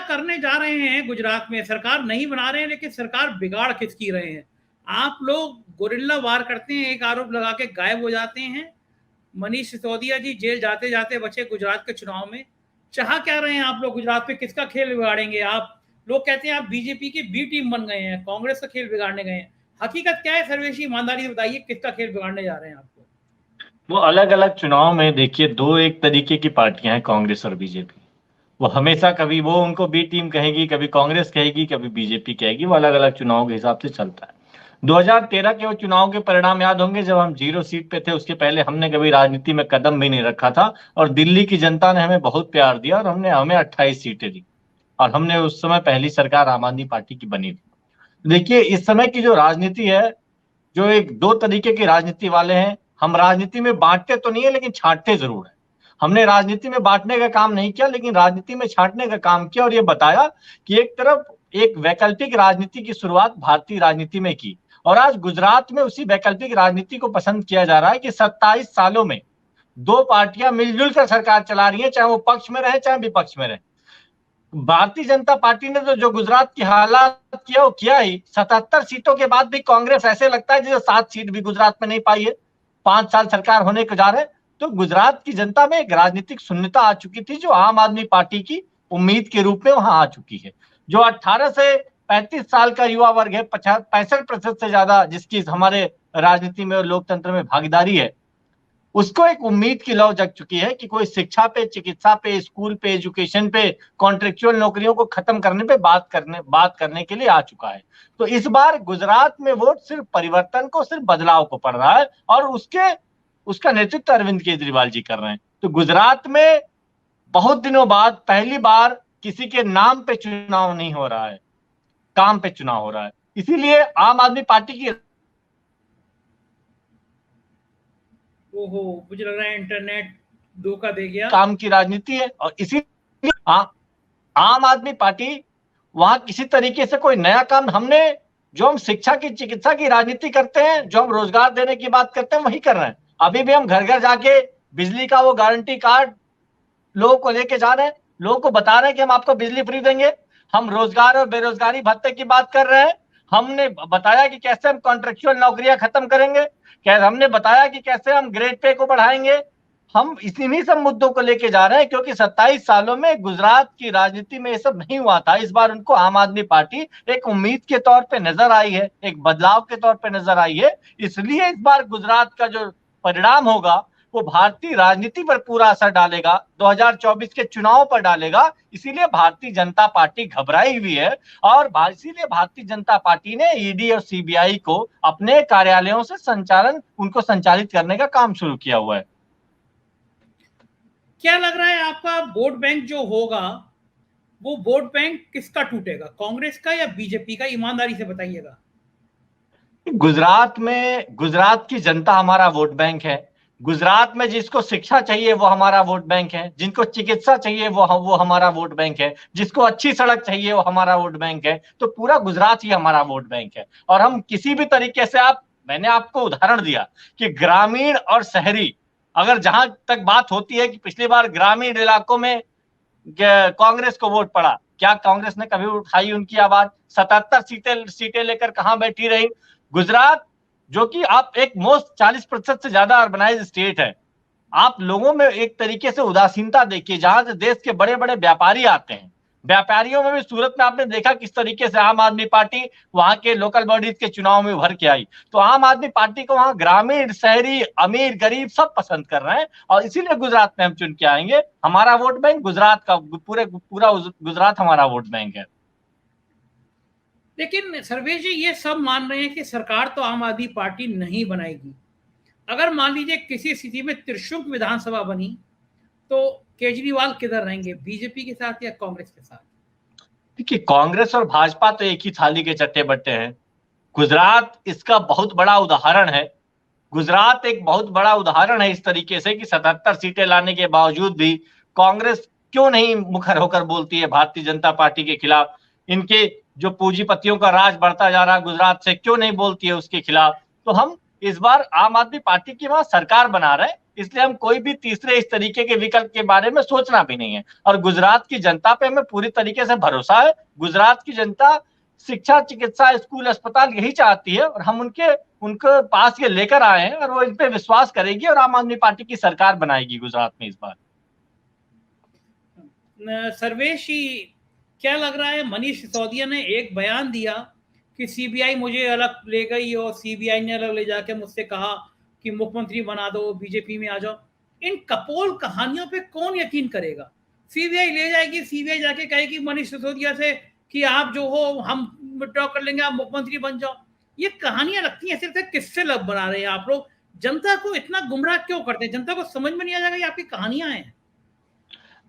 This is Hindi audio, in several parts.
करने जा रहे हैं गुजरात में? सरकार नहीं बना रहे हैं, लेकिन सरकार बिगाड़ खिसकी रहे हैं। आप लोग गोरिल्ला वार करते हैं, एक आरोप लगा के गायब हो जाते हैं। मनीष सिसोदिया जी जेल जाते जाते बचे गुजरात के चुनाव में। चाह क्या रहे हैं आप लोग गुजरात में? किसका खेल बिगाड़ेंगे आप? लोग कहते हैं आप बीजेपी की बी टीम बन गए हैं, कांग्रेस का खेल बिगाड़ने गए हैं। हकीकत क्या है सर्वेश, ईमानदारी से बताइए, किसका खेल बिगाड़ने जा रहे हैं आपको? वो अलग अलग चुनाव में देखिए, दो एक तरीके की पार्टियां हैं, कांग्रेस और बीजेपी। वो हमेशा कभी वो उनको बी टीम कहेगी, कभी कांग्रेस कहेगी, कभी बीजेपी कहेगी। वो अलग अलग चुनाव के हिसाब से चलता है। 2013 के वो चुनाव के परिणाम याद होंगे, जब हम 0 सीट पे थे। उसके पहले हमने कभी राजनीति में कदम भी नहीं रखा था, और दिल्ली की जनता ने हमें बहुत प्यार दिया और हमें 28 सीटें दी, और हमने उस समय पहली सरकार आम आदमी पार्टी की बनी थी। देखिए, इस समय की जो राजनीति है, जो एक दो तरीके की राजनीति वाले हैं। हम राजनीति में बांटते तो नहीं है, लेकिन छांटते जरूर है। हमने राजनीति में बांटने का काम नहीं किया, लेकिन राजनीति में छांटने का काम किया, और ये बताया कि एक तरफ एक वैकल्पिक राजनीति की शुरुआत भारतीय राजनीति में की, और आज गुजरात में उसी वैकल्पिक राजनीति को पसंद किया जा रहा है कि 27 सालों में दो पार्टियां मिलजुल कर सरकार चला रही है, चाहे वो पक्ष में रहे चाहे विपक्ष में रहे। भारतीय जनता पार्टी ने तो जो गुजरात की हालात किया वो किया ही। 77 सीटों के बाद भी कांग्रेस ऐसे लगता है जैसे 7 सीट भी गुजरात में नहीं पाई है। 5 साल सरकार होने को जा रहे हैं, तो गुजरात की जनता में एक राजनीतिक शून्यता आ चुकी थी, जो आम आदमी पार्टी की उम्मीद के रूप में वहां आ चुकी है। जो 18 से 35 साल का युवा वर्ग है, 65% से ज्यादा जिसकी हमारे राजनीति में और लोकतंत्र में भागीदारी है, उसको एक उम्मीद की लौ जग चुकी है कि कोई शिक्षा पे, चिकित्सा पे, स्कूल पे, एजुकेशन पे, कॉन्ट्रेक्चुअल नौकरियों को खत्म करने पे बात करने के लिए आ चुका है। तो इस बार गुजरात में वोट सिर्फ परिवर्तन को, सिर्फ बदलाव को पड़ रहा है, और उसका नेतृत्व अरविंद केजरीवाल जी कर रहे हैं। तो गुजरात में बहुत दिनों बाद पहली बार किसी के नाम पे चुनाव नहीं हो रहा है, काम पे चुनाव हो रहा है। इसीलिए आम आदमी पार्टी की ओहो, मुझे लग रहा है इंटरनेट धोखा दे गया। काम की राजनीति है, और इसीलिए आम आदमी पार्टी वहां किसी तरीके से कोई नया काम, जो हम शिक्षा की, चिकित्सा की राजनीति करते हैं, जो हम रोजगार देने की बात करते हैं, वही कर रहे हैं। अभी भी हम घर घर जाके बिजली का वो गारंटी कार्ड लोगों को लेके जा रहे हैं, लोगों को बता रहे हैं कि हम आपको बिजली फ्री देंगे। हम रोजगार और बेरोजगारी भत्ते की बात कर रहे हैं। हमने बताया कि कैसे हम कॉन्ट्रेक्चुअल नौकरियां खत्म करेंगे, हमने बताया कि कैसे हम ग्रेड पे को बढ़ाएंगे। हम इन्हीं सब मुद्दों को लेके जा रहे हैं, क्योंकि 27 सालों में गुजरात की राजनीति में ये सब नहीं हुआ था। इस बार उनको आम आदमी पार्टी एक उम्मीद के तौर पे नजर आई है, एक बदलाव के तौर पे नजर आई है। इसलिए इस बार गुजरात का जो परिणाम होगा वो भारतीय राजनीति पर पूरा असर डालेगा, 2024 के चुनाव पर डालेगा। इसीलिए भारतीय जनता पार्टी घबराई हुई है, और इसीलिए भारतीय जनता पार्टी ने ईडी और सीबीआई को अपने कार्यालयों से उनको संचालित करने का काम शुरू किया हुआ है। क्या लग रहा है आपका वोट बैंक जो होगा, वो वोट बैंक किसका टूटेगा, कांग्रेस का या बीजेपी का? ईमानदारी से बताइएगा। गुजरात की जनता हमारा वोट बैंक है। गुजरात में जिसको शिक्षा चाहिए वो हमारा वोट बैंक है, जिनको चिकित्सा चाहिए वो हमारा वोट बैंक है, जिसको अच्छी सड़क चाहिए वो हमारा वोट बैंक है। तो पूरा गुजरात ही हमारा वोट बैंक है। और हम किसी भी तरीके से, मैंने आपको उदाहरण दिया कि ग्रामीण और शहरी, अगर जहां तक बात होती है कि पिछली बार ग्रामीण इलाकों में कांग्रेस को वोट पड़ा, क्या कांग्रेस ने कभी उठाई उनकी आवाज? 77 सीटें लेकर कहां बैठी रही? गुजरात, जो कि आप एक मोस्ट 40% से ज्यादा अर्बनाइज स्टेट है, आप लोगों में एक तरीके से उदासीनता देखिए। जहां से देश के बड़े बड़े व्यापारी आते हैं, व्यापारियों में भी सूरत में आपने देखा किस तरीके से आम आदमी पार्टी वहां के लोकल बॉडीज के चुनाव में उभर के आई। तो आम आदमी पार्टी को वहां ग्रामीण, शहरी, अमीर, गरीब सब पसंद कर रहे हैं, और इसीलिए गुजरात में हम चुन के आएंगे। हमारा वोट बैंक गुजरात का, पूरा गुजरात हमारा वोट बैंक है। लेकिन सर्वेश जी, ये सब मान रहे हैं कि सरकार तो आम आदमी पार्टी नहीं बनाएगी। अगर मान लीजिए किसी स्थिति में त्रिशंकु विधानसभा बनी, तो केजरीवाल किधर रहेंगे, बीजेपी के साथ या कांग्रेस के साथ? देखिए, कांग्रेस और भाजपा तो एक ही थाली के चट्टे बट्टे हैं। गुजरात इसका बहुत बड़ा उदाहरण है। गुजरात एक बहुत बड़ा उदाहरण है इस तरीके से कि 77 सीटें लाने के बावजूद भी कांग्रेस क्यों नहीं मुखर होकर बोलती है भारतीय जनता पार्टी के खिलाफ। इनके जो पूंजीपतियों का राज बढ़ता जा रहा है गुजरात से, क्यों नहीं बोलती है उसके खिलाफ। तो हम इस बार आम आदमी पार्टी की वहां सरकार बना रहे हैं, इसलिए हम कोई भी तीसरे इस तरीके के विकल्प के बारे में सोचना भी नहीं है। और गुजरात की जनता पे हमें पूरी तरीके से भरोसा है। गुजरात की जनता शिक्षा, चिकित्सा, स्कूल, अस्पताल यही चाहती है और हम उनके पास ये लेकर आए हैं और वो इन पे विश्वास करेगी और आम आदमी पार्टी की सरकार बनाएगी गुजरात में इस बार। सर्वेश जी, क्या लग रहा है, मनीष सिसोदिया ने एक बयान दिया कि सीबीआई मुझे अलग ले गई और सीबीआई ने अलग ले जाके मुझसे कहा कि मुख्यमंत्री बना दो, बीजेपी में आ जाओ। इन कपोल कहानियों पे कौन यकीन करेगा? सीबीआई ले जाएगी, सीबीआई जाके कहेगी मनीष सिसोदिया से कि आप जो हो हम विड्रॉ कर लेंगे, आप मुख्यमंत्री बन जाओ। ये कहानियां लगती हैं सिर्फ किससे लग बना रहे हैं आप लोग? जनता को इतना गुमराह क्यों करते हैं? जनता को समझ में नहीं आ जाएगा ये आपकी कहानियां हैं।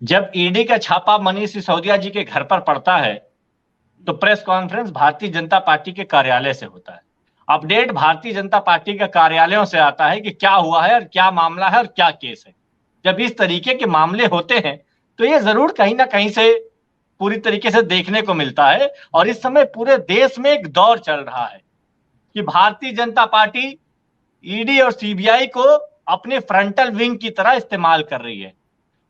जब ईडी का छापा मनीष सिसोदिया जी के घर पर पड़ता है तो press conference Bharatiya Janata party के कार्यालय से होता है। अपडेट भारतीय जनता पार्टी के कार्यालयों से आता है कि क्या हुआ है और क्या मामला है और क्या केस है। जब इस तरीके के मामले होते हैं तो ये जरूर कहीं ना कहीं से पूरी तरीके से देखने को मिलता है। और इस समय पूरे देश में एक दौर चल रहा है कि भारतीय जनता पार्टी ईडी और सीबीआई को अपने फ्रंटल विंग की तरह इस्तेमाल कर रही है।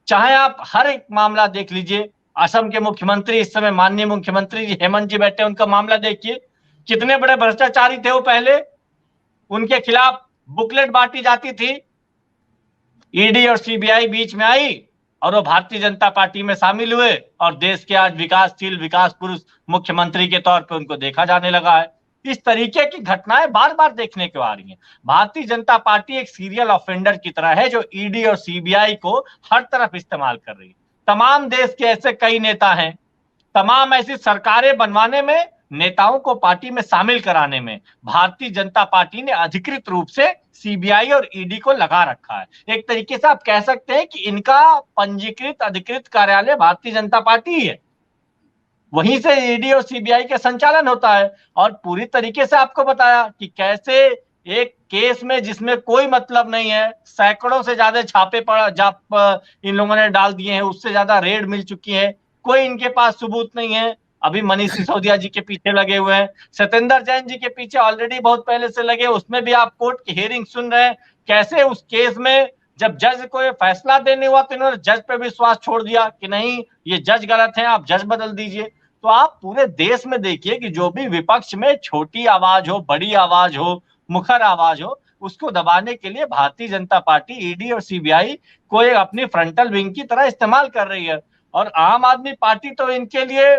चाहे आप हर एक मामला देख लीजिए, असम के मुख्यमंत्री इस समय माननीय मुख्यमंत्री जी हेमंत जी बैठे, उनका मामला देखिए, कितने बड़े भ्रष्टाचारी थे वो पहले, उनके खिलाफ बुकलेट बांटी जाती थी। ईडी और सीबीआई बीच में आई और वो भारतीय जनता पार्टी में शामिल हुए और देश के आज विकासशील, विकास पुरुष मुख्यमंत्री के तौर पर उनको देखा जाने लगा है। इस तरीके की घटनाएं बार बार देखने को आ रही हैं। भारतीय जनता पार्टी एक सीरियल ऑफेंडर की तरह है जो ईडी और सीबीआई को हर तरफ इस्तेमाल कर रही है। तमाम देश के ऐसे कई नेता हैं, तमाम ऐसी सरकारें बनवाने में, नेताओं को पार्टी में शामिल कराने में भारतीय जनता पार्टी ने अधिकृत रूप से सीबीआई और ईडी को लगा रखा है। एक तरीके से आप कह सकते हैं कि इनका पंजीकृत अधिकृत कार्यालय भारतीय जनता पार्टी ही है, वहीं से ईडी और सीबीआई का संचालन होता है। और पूरी तरीके से आपको बताया कि कैसे एक केस में जिसमें कोई मतलब नहीं है, सैकड़ों से ज्यादा छापे इन लोगों ने डाल दिए हैं, उससे ज्यादा रेड मिल चुकी है, कोई इनके पास सबूत नहीं है। अभी मनीष सिसोदिया जी के पीछे लगे हुए हैं, सत्येंद्र जैन जी के पीछे ऑलरेडी बहुत पहले से लगे, उसमें भी आप कोर्ट की हियरिंग सुन रहे हैं। कैसे उस केस में जब जज को ये फैसला देने हुआ तो इन्होंने जज पे विश्वास छोड़ दिया कि नहीं ये जज गलत है, आप जज बदल दीजिए। तो आप पूरे देश में देखिए कि जो भी विपक्ष में छोटी आवाज हो, बड़ी आवाज हो, मुखर आवाज हो, उसको दबाने के लिए भारतीय जनता पार्टी ईडी और सीबीआई को एक अपनी फ्रंटल विंग की तरह इस्तेमाल कर रही है। और आम आदमी पार्टी तो इनके लिए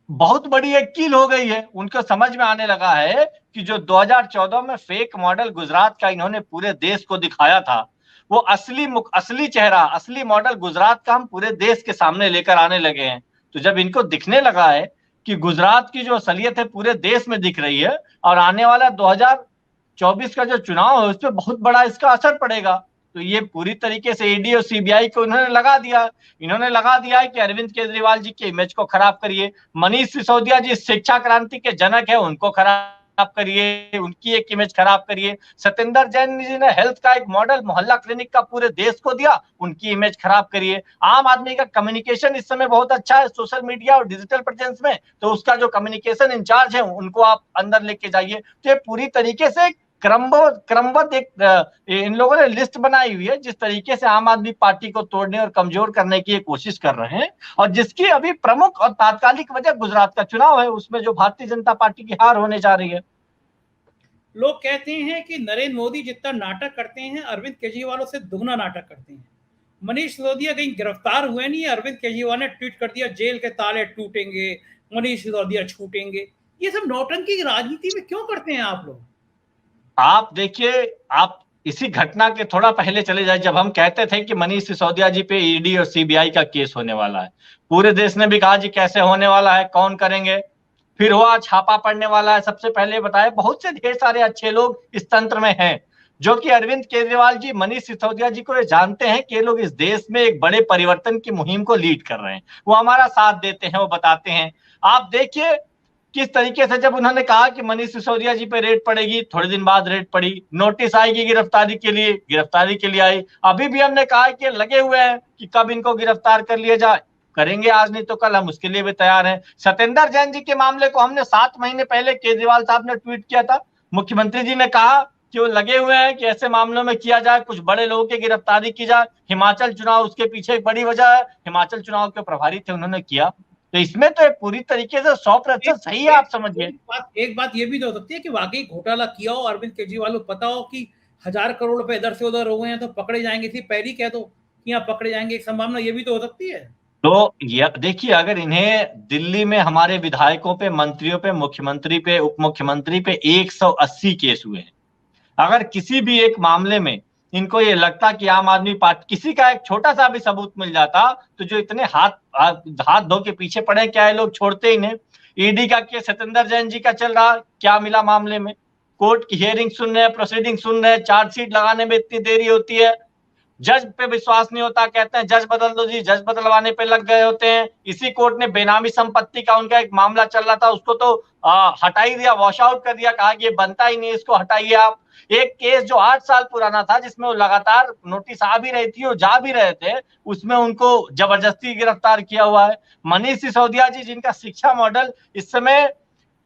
बहुत बड़ी एक कील हो गई है। उनको समझ में आने लगा है कि जो 2014 में फेक मॉडल गुजरात का इन्होंने पूरे देश को दिखाया था, वो असली चेहरा, असली मॉडल गुजरात का हम पूरे देश के सामने लेकर आने लगे हैं। तो जब इनको दिखने लगा है कि गुजरात की जो असलियत है पूरे देश में दिख रही है और आने वाला 2024 का जो चुनाव है उस पर बहुत बड़ा इसका असर पड़ेगा, तो ये पूरी तरीके से ईडी और सीबीआई को इन्होंने लगा दिया है कि अरविंद केजरीवाल जी की इमेज को खराब करिए। मनीष सिसोदिया जी शिक्षा क्रांति के जनक है, उनको खराब करिए, उनकी एक इमेज खराब करिए। सत्येंद्र जैन जी ने हेल्थ का एक मॉडल मोहल्ला क्लिनिक का पूरे देश को दिया, उनकी इमेज खराब करिए। आम आदमी का कम्युनिकेशन इस समय बहुत अच्छा है सोशल मीडिया और डिजिटल प्रेजेंस में, तो उसका जो कम्युनिकेशन इंचार्ज है उनको आप अंदर लेके जाइए। तो ये पूरी तरीके से क्रमबद्ध एक इन लोगों ने लिस्ट बनाई हुई है जिस तरीके से आम आदमी पार्टी को तोड़ने और कमजोर करने की कोशिश कर रहे हैं। और जिसकी अभी प्रमुख और तात्कालिक वजह गुजरात का चुनाव है, उसमें जो भारतीय जनता पार्टी की हार होने जा रही है। लोग कहते हैं कि नरेंद्र मोदी जितना नाटक करते हैं अरविंद केजरीवाल से दुगना नाटक करते हैं। मनीष सिसोदिया कहीं गिरफ्तार हुए नहीं, अरविंद केजरीवाल ने ट्वीट कर दिया जेल के ताले टूटेंगे, मनीष सिसोदिया छूटेंगे। ये सब नौटंकी की राजनीति में क्यों करते हैं आप लोग? आप देखिए, आप इसी घटना के थोड़ा पहले चले जाए, जब हम कहते थे कि मनीष सिसोदिया जी पे ईडी और सीबीआई का केस होने वाला है, पूरे देश ने भी कहा जी कैसे होने वाला है, कौन करेंगे, फिर हुआ छापा पड़ने वाला है। सबसे पहले बताया बहुत से ढेर सारे अच्छे लोग इस तंत्र में हैं जो कि अरविंद केजरीवाल जी, मनीष सिसोदिया जी को ये जानते हैं कि ये लोग इस देश में एक बड़े परिवर्तन की मुहिम को लीड कर रहे हैं, वो हमारा साथ देते हैं, वो बताते हैं। आप देखिए किस तरीके से जब उन्होंने कहा कि मनीष सिसोदिया जी पे रेड पड़ेगी, थोड़े दिन बाद रेड पड़ी, नोटिस आएगी गिरफ्तारी के लिए आई। अभी भी हमने कहा कि लगे हुए हैं कि कब इनको गिरफ्तार कर लिया जाए, करेंगे आज नहीं तो कल, हम उसके लिए भी तैयार हैं। सत्येंद्र जैन जी के मामले को हमने 7 महीने पहले केजरीवाल साहब ने ट्वीट किया था, मुख्यमंत्री जी ने कहा कि वो लगे हुए हैं कि ऐसे मामलों में किया जाए, कुछ बड़े लोगों की गिरफ्तारी की जाए। हिमाचल चुनाव उसके पीछे एक बड़ी वजह है, हिमाचल चुनाव के प्रभारी थे, उन्होंने किया। तो इसमें तो पूरी तरीके से 100% सही है, आप समझिए। एक बात ये भी तो हो सकती है कि वाकई घोटाला किया हो, अरविंद केजरीवाल को पता हो कि 1,000 करोड़ रुपए इधर से उधर हो गए हैं, तो पकड़े जाएंगे, थी पहले कह दो कि यहाँ पकड़े जाएंगे, एक संभावना ये भी तो हो सकती है। तो ये देखिए, अगर इन्हें दिल्ली में हमारे विधायकों पे, मंत्रियों पे, मुख्यमंत्री पे, उप मुख्यमंत्री पे 180 केस हुए हैं, अगर किसी भी एक मामले में इनको ये लगता कि आम आदमी पार्टी, किसी का एक छोटा सा भी सबूत मिल जाता, तो जो इतने हाथ धो के पीछे पड़े, क्या ये लोग छोड़ते ही नहीं। ईडी का केस सत्येंद्र जैन जी का चल रहा, क्या मिला मामले में? कोर्ट की हियरिंग सुन रहे हैं, प्रोसीडिंग सुन रहे हैं, चार्जशीट लगाने में इतनी देरी होती है, जज पे विश्वास नहीं होता, कहते हैं जज बदल दो जी, जज बदलवाने पे लग गए होते हैं। इसी कोर्ट ने बेनामी संपत्ति का उनका एक मामला चल रहा था, उसको तो हटा ही दिया, वॉश आउट कर दिया, कहा कि ये बनता ही नहीं, इसको हटाइए आप। एक केस जो 8 साल पुराना था, जिसमें वो लगातार नोटिस आ भी रही थी और जा भी रहे थे, उसमें उनको जबरदस्ती गिरफ्तार किया हुआ है। मनीष सिसोदिया जी, जिनका शिक्षा मॉडल इस समय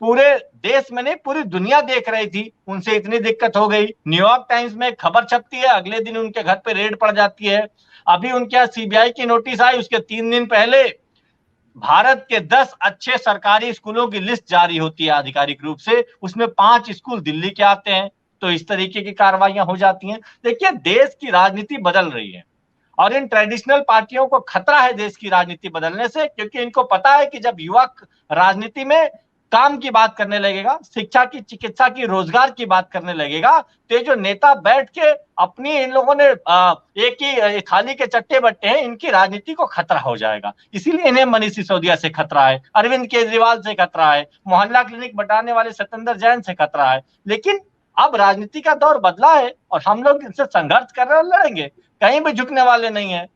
पूरे देश में नहीं, पूरी दुनिया देख रही थी, उनसे इतनी दिक्कत हो गई। न्यूयॉर्क टाइम्स में खबर छपती है, अगले दिन उनके घर पे रेड पड़ जाती है। अभी उनके यहाँ सीबीआई की नोटिस आई, उसके 3 दिन पहले भारत के 10 अच्छे सरकारी स्कूलों की लिस्ट जारी होती है आधिकारिक रूप से, उसमें 5 स्कूल दिल्ली के आते हैं। तो इस तरीके की कार्रवाइयां हो जाती हैं। देखिए, देश की राजनीति बदल रही है और इन ट्रेडिशनल पार्टियों को खतरा है देश की राजनीति बदलने से, क्योंकि इनको पता है कि जब युवा राजनीति में काम की बात करने लगेगा, शिक्षा की, चिकित्सा की, रोजगार की बात करने लगेगा, तो ये जो नेता बैठ के अपनी, इन लोगों ने एक ही थाली के चट्टे बट्टे हैं, इनकी राजनीति को खतरा हो जाएगा। इसीलिए इन्हें मनीष सिसोदिया से खतरा है, अरविंद केजरीवाल से खतरा है, मोहल्ला क्लिनिक बटाने वाले सत्येंद्र जैन से खतरा है। लेकिन अब राजनीति का दौर बदला है और हम लोग इनसे संघर्ष कर रहे हैं और लड़ेंगे, कहीं भी झुकने वाले नहीं है।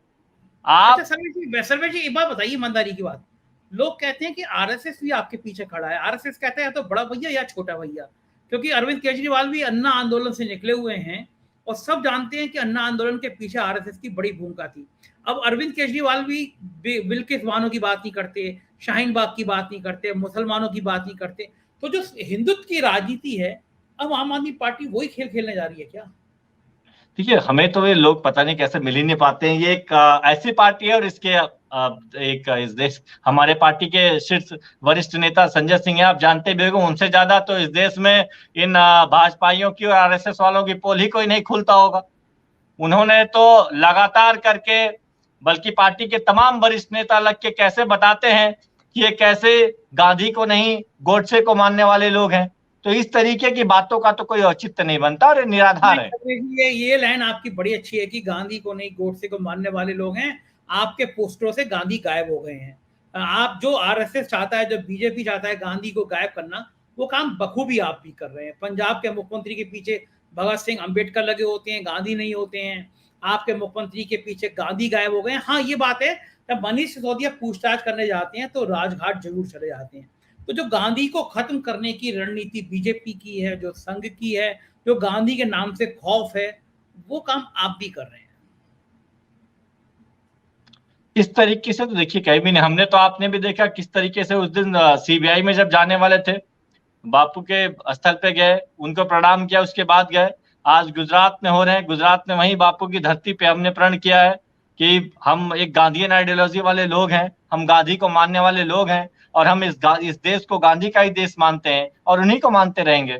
आप अच्छा सर्वे जी एक बात बताइए, ईमानदारी की बात, लोग कहते हैं कि आरएसएस भी आपके पीछे खड़ा है। आरएसएस कहता है या तो बड़ा भैया या छोटा भैया, क्योंकि अरविंद केजरीवाल भी अन्ना आंदोलन से निकले हुए हैं और सब जानते हैं कि अन्ना आंदोलन के पीछे आरएसएस की बड़ी भूमिका थी। अब अरविंद केजरीवाल भी बिल्किस बानो की बात नहीं करते, शाहीन बाग की बात नहीं करते, मुसलमानों की बात नहीं करते। तो जो हिंदुत्व की राजनीति है, अब आम आदमी पार्टी वही खेल खेलने जा रही है क्या? देखिए, हमें तो ये लोग पता नहीं कैसे मिल ही नहीं पाते हैं। ये एक ऐसी पार्टी है, और इसके एक इस देश, हमारे पार्टी के शीर्ष वरिष्ठ नेता संजय सिंह है, आप जानते भी होंगे, उनसे ज्यादा तो इस देश में इन भाजपाइयों की और आरएसएस वालों की पोल ही कोई नहीं खुलता होगा। उन्होंने तो लगातार करके, बल्कि पार्टी के तमाम वरिष्ठ नेता लग के कैसे बताते हैं कि ये कैसे गांधी को नहीं, गोडसे को मानने वाले लोग हैं। तो इस तरीके की बातों का तो कोई औचित्य नहीं बनता और ये निराधार है। ये लाइन आपकी बड़ी अच्छी है कि गांधी को नहीं, गोडसे को मानने वाले लोग हैं। आपके पोस्टरों से गांधी गायब हो गए हैं। आप, जो आरएसएस चाहता है, जो बीजेपी चाहता है गांधी को गायब करना, वो काम बखूबी आप भी कर रहे हैं। पंजाब के मुख्यमंत्री के पीछे भगत सिंह, अंबेडकर लगे होते हैं, गांधी नहीं होते हैं। आपके मुख्यमंत्री के पीछे गांधी गायब हो गए हैं। हाँ, ये बात है, जब मनीष सिसोदिया पूछताछ करने जाते हैं तो राजघाट जरूर चले जाते हैं। तो जो गांधी को खत्म करने की रणनीति बीजेपी की है, जो संघ की है, जो गांधी के नाम से खौफ है, वो काम आप भी कर रहे हैं। इस तरीके से तो देखिए कहीं भी नहीं। हमने तो, आपने भी देखा किस तरीके से उस दिन सीबीआई में जब जाने वाले थे, बापू के स्थल पे गए, उनको प्रणाम किया, उसके बाद गए। आज गुजरात में हो रहे हैं, गुजरात में वहीं बापू की धरती पे हमने प्रण किया है कि हम एक गांधीयन आइडियोलॉजी वाले लोग हैं, हम गांधी को मानने वाले लोग हैं, और हम इस देश को गांधी का ही देश मानते हैं और उन्हीं को मानते रहेंगे।